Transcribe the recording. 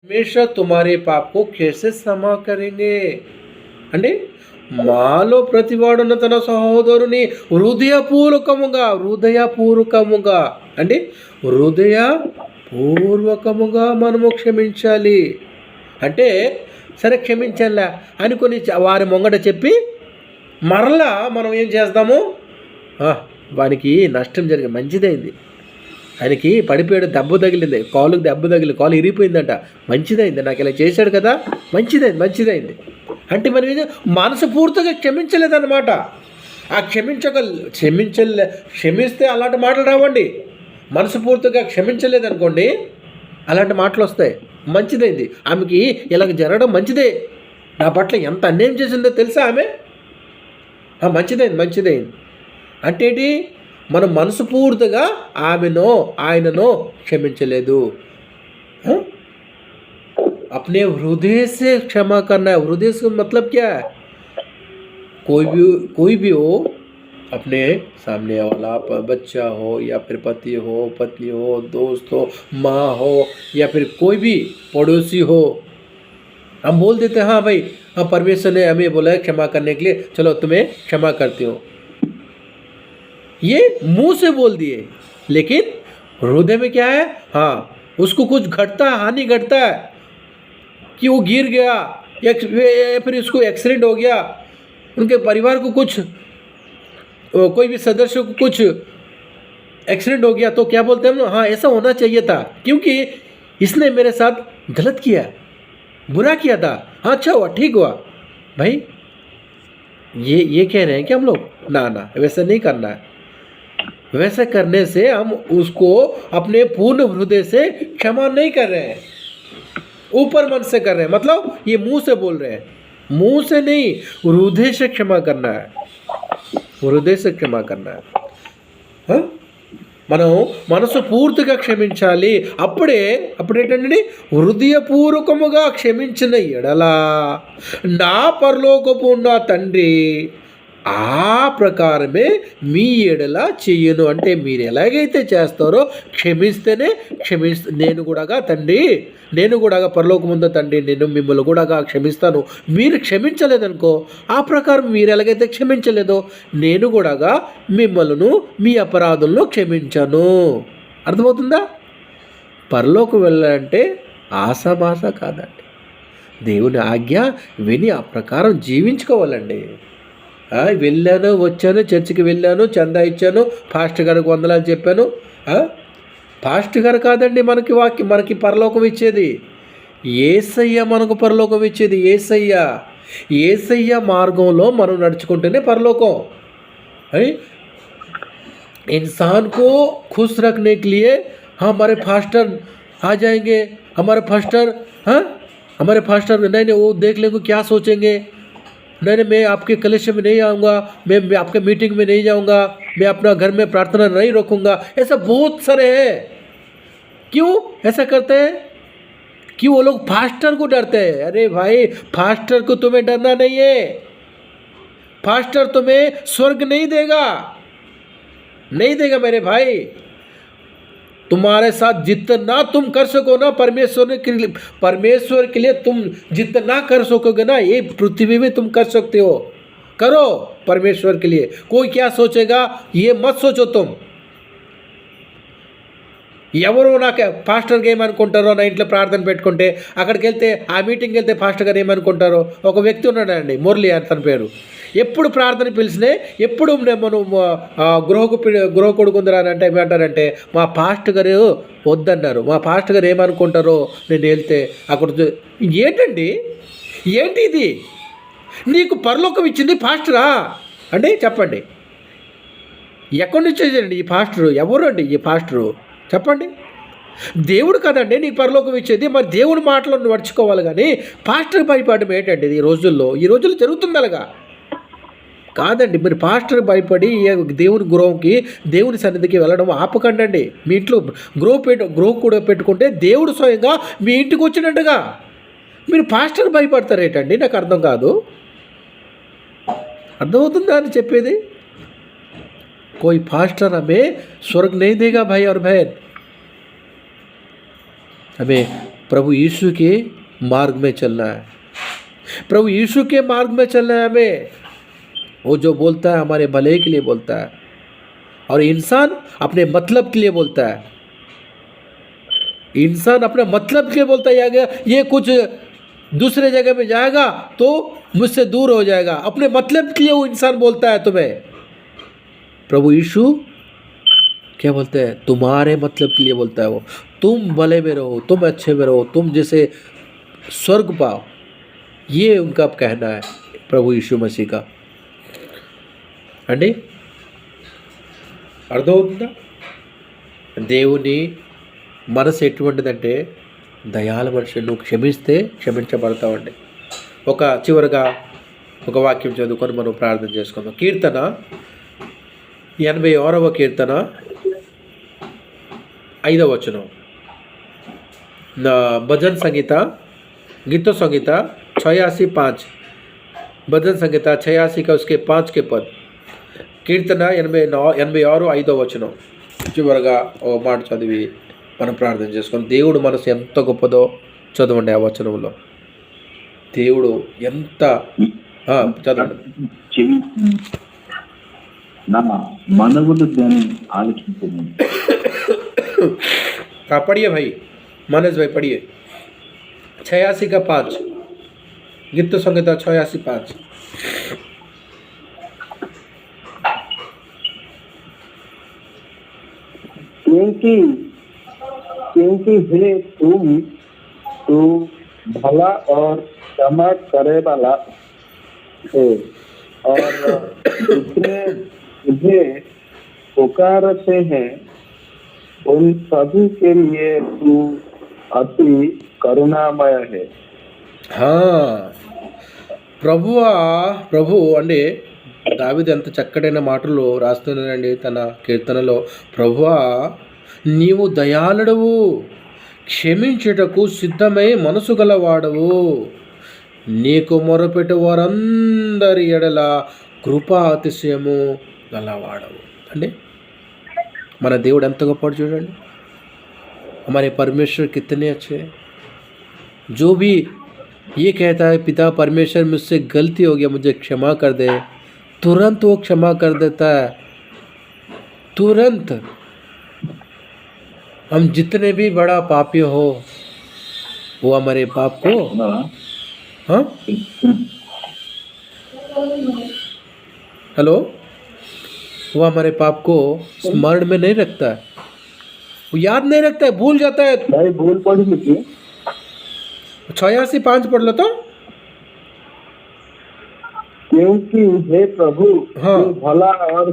हमेशा तुम्हारे पाप को कैसे क्षमा करेंगे అంటే మాలో ప్రతివాడున్న తన సహోదరుని హృదయపూర్వకముగా అంటే హృదయపూర్వకముగా మనము క్షమించాలి. అంటే సరే క్షమించాలా అనుకొని వారి ముంగట చెప్పి మరలా మనం ఏం చేస్తాము, వానికి నష్టం జరిగింది, మంచిదైంది, ఆయనకి పడిపోయాడు, దెబ్బ తగిలింది, కాలుకి దెబ్బ తగిలి కాలు ఇరిగిపోయిందంట, మంచిదైంది, నాకు ఇలా చేశాడు కదా, మంచిదైంది అంటే మనం మనస్ఫూర్తిగా క్షమించలేదన్నమాట. ఆ క్షమిస్తే అలాంటి మాటలు రావండి. మనస్ఫూర్తిగా క్షమించలేదనుకోండి అలాంటి మాటలు వస్తాయి. మంచిదైంది, ఆమెకి ఇలాగ జరగడం మంచిదే, నా పట్ల ఎంత అన్యాయం చేసిందో తెలుసా ఆమె, మంచిదైంది అంటే ఏంటి, మనం మనస్ఫూర్తిగా ఆమెనో ఆయననో క్షమించలేదు. अपने हृदय से क्षमा करना है. हृदय से मतलब क्या है, कोई भी हो, अपने सामने वाला बच्चा हो या फिर पति हो, पत्नी हो, दोस्त हो, माँ हो या फिर कोई भी पड़ोसी हो, हम बोल देते हैं हाँ भाई, हाँ परमेश्वर ने हमें बोला है क्षमा करने के लिए, चलो तुम्हें क्षमा करती हूँ. ये मुंह से बोल दिए, लेकिन हृदय में क्या है, हाँ उसको कुछ हानि घटता है कि वो गिर गया या फिर उसको एक्सीडेंट हो गया, उनके परिवार को कुछ, कोई भी सदस्य को कुछ एक्सीडेंट हो गया, तो क्या बोलते हैं हम, हाँ ऐसा होना चाहिए था क्योंकि इसने मेरे साथ गलत किया, बुरा किया था, हाँ अच्छा हुआ, ठीक हुआ. भाई ये कह रहे हैं कि हम लोग ना वैसा नहीं करना है. वैसा करने से हम उसको अपने पूर्ण हृदय से क्षमा नहीं कर रहे हैं, ऊपर मन से कर रहे हैं. मतलब ये मुंह से बोल रहे हैं, मुंह से नहीं, हृदय से क्षमा करना है, हृदय से क्षमा करना है. మనం మనసు పూర్తిగా క్షమించాలి. అప్పుడేంటండి, హృదయపూర్వకముగా క్షమించిన ఎడల నా పరలోకపు ఉన్న తండ్రి ఆ ప్రకారమే మీ ఎడల చెయ్యను. అంటే మీరు ఎలాగైతే చేస్తారో క్షమిస్తేనే నేను కూడా తండ్రి, నేను కూడా పరలోకముందు తండ్రి, నేను మిమ్మల్ని కూడా క్షమిస్తాను. మీరు క్షమించలేదనుకో, ఆ ప్రకారం మీరు ఎలాగైతే క్షమించలేదో నేను కూడా మిమ్మల్ని మీ అపరాధులను క్షమించను. అర్థమవుతుందా? పరలోకం వెళ్ళాలంటే ఆశాభాష కాదండి, దేవుని ఆజ్ఞ విని ఆ ప్రకారం జీవించుకోవాలండి. వెళ్ళాను, వచ్చాను, చర్చికి వెళ్ళాను, చందా ఇచ్చాను, పాస్టర్ గారికి వందనాలు చెప్పాను. పాస్టర్ గారు కాదండి మనకి పరలోకం ఇచ్చేది, యేసయ్య మనకు పరలోకం ఇచ్చేది. యేసయ్య మార్గంలో మనం నడుచుకుంటేనే పరలోకం. इंसान को खुश रखने के लिए हमारे फास्टर आ जाएंगे, हमारे फास्टर नहीं वो देख लेंगे क्या सोचेंगे, नहीं मैं आपके कलेक्शन में नहीं आऊँगा, मैं आपके मीटिंग में नहीं जाऊँगा, मैं अपना घर में प्रार्थना नहीं रखूँगा. ऐसा बहुत सारे हैं. क्यों ऐसा करते हैं? क्यों वो लोग फास्टर को डरते हैं. अरे भाई, फास्टर को तुम्हें डरना नहीं है, फास्टर तुम्हें स्वर्ग नहीं देगा मेरे भाई. तुम्हारे साथ जितना तुम कर सको ना परमेश्वर के लिए तुम जितना कर सकोगे ना, ये पृथ्वी में तुम कर सकते हो. करो परमेश्वर के लिए. कोई क्या सोचेगा ये मत सोचो. तुम ఎవరు నాకు పాస్టర్గా ఏమనుకుంటారో, నా ఇంట్లో ప్రార్థన పెట్టుకుంటే అక్కడికి వెళ్తే ఆ మీటింగ్కి వెళ్తే పాస్టర్ గారు ఏమనుకుంటారో. ఒక వ్యక్తి ఉన్నాడండి, మురళి అని తన పేరు. ఎప్పుడు ప్రార్థన పిలిచినే, ఎప్పుడు మనం గృహ కొడుకుందరా అంటే ఏమంటారంటే, మా పాస్టర్ గారు వద్దన్నారు, మా పాస్టర్ గారు ఏమనుకుంటారో నేను వెళ్తే అక్కడ. ఏంటి ఇది? నీకు పరలోకం ఇచ్చింది పాస్టరా అండి? చెప్పండి, ఎక్కడి నుంచి వచ్చేదండి ఈ పాస్టరు? ఎవరు అండి ఈ పాస్టరు? చెప్పండి. దేవుడు కదండి నీకు పరలోకం ఇచ్చేది. మరి దేవుని మాటలను నడుచుకోవాలి కానీ పాస్టర్ భయపడడం ఏంటండి ఈ రోజుల్లో జరుగుతుంది అలాగా కాదండి. మీరు పాస్టర్ భయపడి దేవుని గృహంకి, దేవుని సన్నిధికి వెళ్ళడం ఆపకండి. మీ ఇంట్లో గృహ కూడా పెట్టుకుంటే దేవుడు స్వయంగా మీ ఇంటికి వచ్చినట్టుగా. మీరు పాస్టర్ భయపడతారేటండి? నాకు అర్థం కాదు. అర్థమవుతుందా అని చెప్పేది? कोई फास्टर हमें स्वर्ग नहीं देगा भाई और बहन. हमें प्रभु यीशु के मार्ग में चलना है, प्रभु यीशु के मार्ग में चलना है हमें। वो जो बोलता है हमारे भले के लिए बोलता है, और इंसान अपने मतलब के लिए बोलता है। इंसान अपने मतलब के लिए बोलता है, ये कुछ दूसरे जगह में जाएगा तो मुझसे दूर हो जाएगा, अपने मतलब के लिए वो इंसान बोलता है तुम्हें। प्रभु यीशु क्या बोलते हैं? तुम्हारे मतलब के लिए बोलता है वो। तुम भले में रहो, तुम अच्छे में रहो, तुम जैसे स्वर्ग पाओ, ये उनका कहना है प्रभु यीशु मसीह का। అండి అర్థమవుతుందా? దేవుని మనసు ఎటువంటిదంటే దయాల మనిషి. నువ్వు క్షమిస్తే క్షమించబడతావండి. చివరిగా ఒక వాక్యం చదువుకొని మనం ప్రార్థన చేసుకుందాం. కీర్తన 86వ కీర్తన 5వ వచనం. भजन संहिता गीतों संहिता 86:5, भजन संहिता 86 का उसके 5 के पद. కీర్తన 86 5వ వచనం చివరగా ఓ మాట చదివి మనం ప్రార్థన చేసుకొని, దేవుడు మనసు ఎంత గొప్పదో చదవండి. ఆ వచనంలో దేవుడు ఎంత చదవండి. నా మనవులు దాన్ని ఆలోచించండి. पढ़िए भाई, मानस भाई पढ़िए. 86 का 5, गीत संहिता 86:5. क्योंकि हे तुम तो भला और क्षमा करे वाला है, और दूसरे तुझे पुकारते हैं, उन सभी के लिए तू अति करुणामय है. ప్రభు అండి, దావీదు ఎంత చక్కటైన మాటలు రాస్తున్నాడండి తన కీర్తనలో. ప్రభువా, నీవు దయాళుడవు, క్షమించుటకు సిద్ధమై మనసు గలవాడవు, నీకు మొరపెట్టు వారందరి ఎడల కృపా అతిశయము గలవాడవు. అంటే మన దేవుడు ఎంత గొప్పవాడు చూడండి. हमारे परमेश्वर कितने अच्छे हैं. जो भी ये कहता है पिता परमेश्वर मुझसे गलती हो गया, मुझे क्षमा कर दे, तुरंत वो क्षमा कर देता है. तुरंत. हम जितने भी बड़ा पापी हो, वो हमारे पाप को हेलो, वो हमारे पाप को स्मरण में नहीं रखता है, वो याद नहीं रखता है, भूल जाता है. भाई भूल पड़ी लिखी 86:5 पढ़ लो तो. क्योंकि हे प्रभु, हाँ. तू भला और